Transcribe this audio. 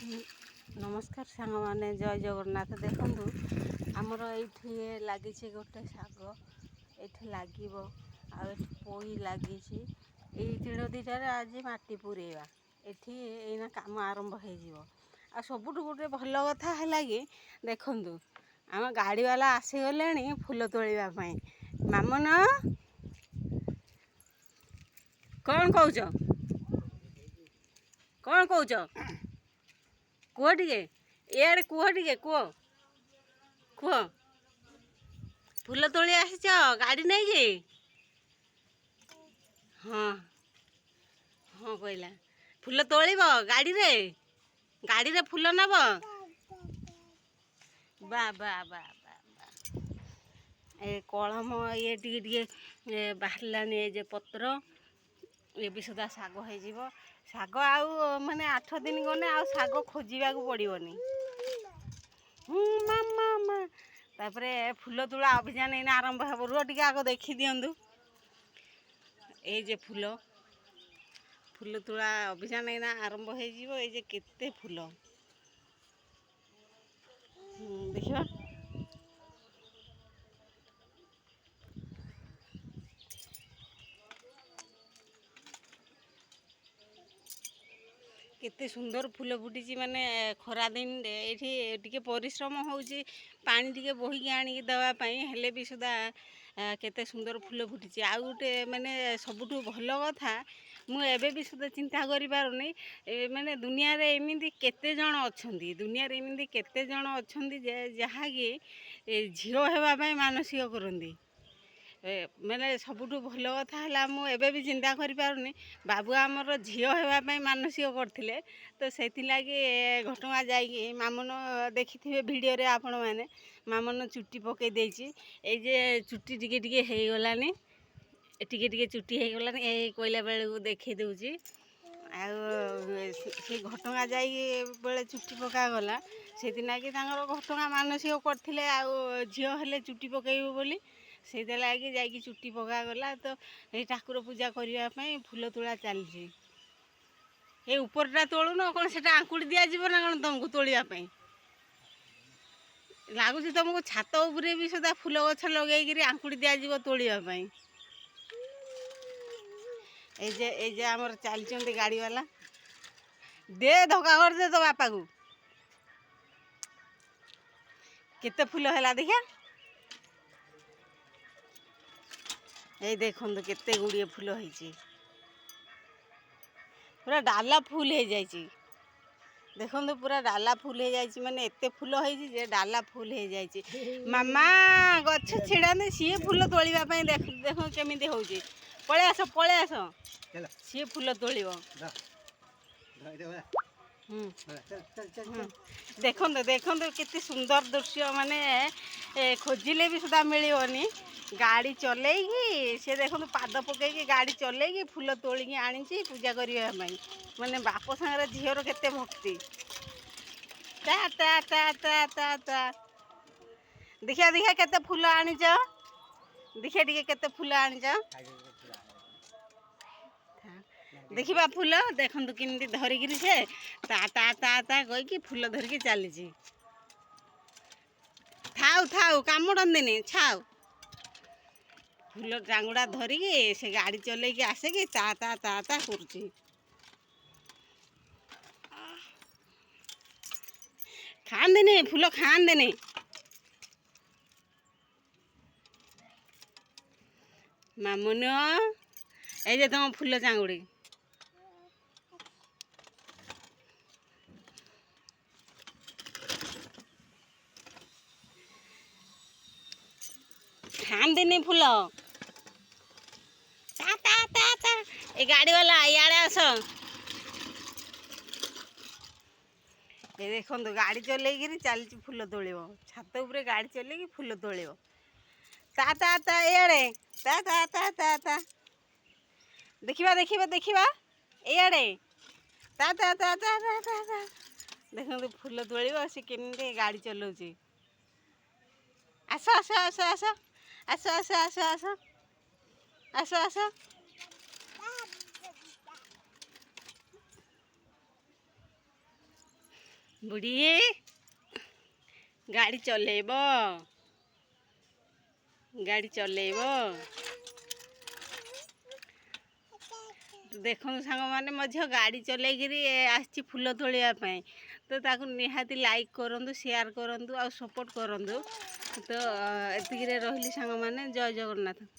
नमस्कार सांग माने जय जगन्नाथ। देखु आमर ये लगी गोटे शाग ये लगे पोई लगी तीन दुईटार आज माटी पुरेवा ये कम आरंभ हो सबुठ गोटे भल कथा है कि देखु आम गाड़ी वाला आसीगले फूल तोड़ापी। मामन कौन कौच कौन कौच कह टे इे कह टे कह कह फूल तोड़ी आसीच गाड़ी नहीं जे हाँ हाँ कहला फूल तोड़ब गाड़ी रे फूल नब बा बा बा ए कलम ये टे बाहर पत्र ये भी सुधा शाग हो शाग आउ माने 8 दिन गने आ शाग खोजा पड़ोनी। मामा तापरे फूल तुला अभियान ये आरंभ हो रुह टे आग देखी दिंतु ये फूल फूल तुला अभियान ये आरंभ हो केते फूल देखा केते सुंदर फूल फुटी माने खरा दिन ये टिके परिश्रम होउची पानी टिके बोहिकी आनिकी देवाई हेले भी सुधा केते सुंदर फूल फुटी आ गोटे माने सबुठु भल कथा मुझे भी सुधा चिंता करि पारुनी माने दुनिया रे एमिति केते जण अछंती दुनिया रे एमिति केते जण अछंती जे जहाँकि झील हेबाई मानसिक करती मैंने सबुठु भल कथा है मुझे भी चिंता करि पारुनी बाबू आमर झील हेबाई मानसिक करथिले तो से घटगाँ जाइए मामन देखिथे वीडियो रे आपण मैंने मामन चुट्टी पकई देछि ए जे चुट्टी टिके टिके हे गलानी टिके टिके चुट्टी हे गलानी ए कोइला बेले को देखै दउछि आ से घटगाँ जाइए बेले चुट्टी पका गला से दिन कि घटगाँ मानसिक करथिले आ झील हेले चुट्टी पकईबो बोली से लगे जाकि चुट्टी पका गला तो ये ठाकुर पूजा करने फूल तोड़ा चलती ये उपरटा तोलुन कौन से आंकुड़ी दिज्व ना कौन तुमको तोड़ापी लगुच तुमको छात उपरे भी सुधा फूल गछ लगे आंकुड़ी दिज्व तोड़ापी ये आमर चलती गाड़ी वाला दे धक्का कर दे तो बापा को केते फूल है देखिया ये देखो केते गुड़िए फूल होइछि पूरा डाला फुल हो जाइछि देखो पूरा डाला फुल हो जाइछि माने एते फूल होइछि जे डाला फुल हो जाइछि। मामा गछ छिड़ाने सी फूल तोलिबा पई देखो केमिति होउछि पळे आस सी फूल तोलिबो देखो देखो केते सुंदर दृश्य माने खोजिले भी सुधा मिलनी गाड़ी चलेगी से देखो पाद पकईकी गाड़ी चलेगी फूल तोलिकी आनी पूजा करने माने बाप सांगे झीर केते भक्ति ता ता ता ता ता ता देखिया देखिया केते फूल आनीच देखिया टिके केते फूल आनीच देखिबा फूल देखु किमती धरिकी से ता ता ता ता कहीकि फूल धरिकी चली थाउ थाउ कामुड़नी छाऊ फूल टांगुड़ा धरिकी से गाड़ी चलेकी आसेकी ता ता ता ता कर खाने फूल खाने मामुन ये तुम फूल चांगुड़ी खाने फूल ता ता ता ता ए गाड़ी वाला इे आस ये देखो गाड़ी चलेगी चलती फूल तोड़ब छात उपरे गाड़ी चलेगी फूल तोड़ब ता ता ता इे ता ता ता ता ता देखिबा देखिबा देखिबा इे ता ता ता ता ता ता ता देखो फूल तोड़ब से केमती गाड़ी चलाऊँ आस आस आस आस आस आस आस आस आस आस ବୁଢ଼ୀ ଗାଡ଼ି ଚଲେଇବ ଗାଡ଼ି ଚଲେଇବ। ଦେଖନ୍ତୁ ସାଙ୍ଗମାନେ ମୋ ଝିଅ ଗାଡ଼ି ଚଲେଇକିରି ଆସିଛି ଫୁଲ ତୋଳିବା ପାଇଁ। ତ ତାକୁ ନିହାତି ଲାଇକ୍ କରନ୍ତୁ, ସେୟାର କରନ୍ତୁ ଆଉ ସପୋର୍ଟ କରନ୍ତୁ। ତ ଏତିକିରେ ରହିଲି ସାଙ୍ଗମାନେ, ଜୟ ଜଗନ୍ନାଥ।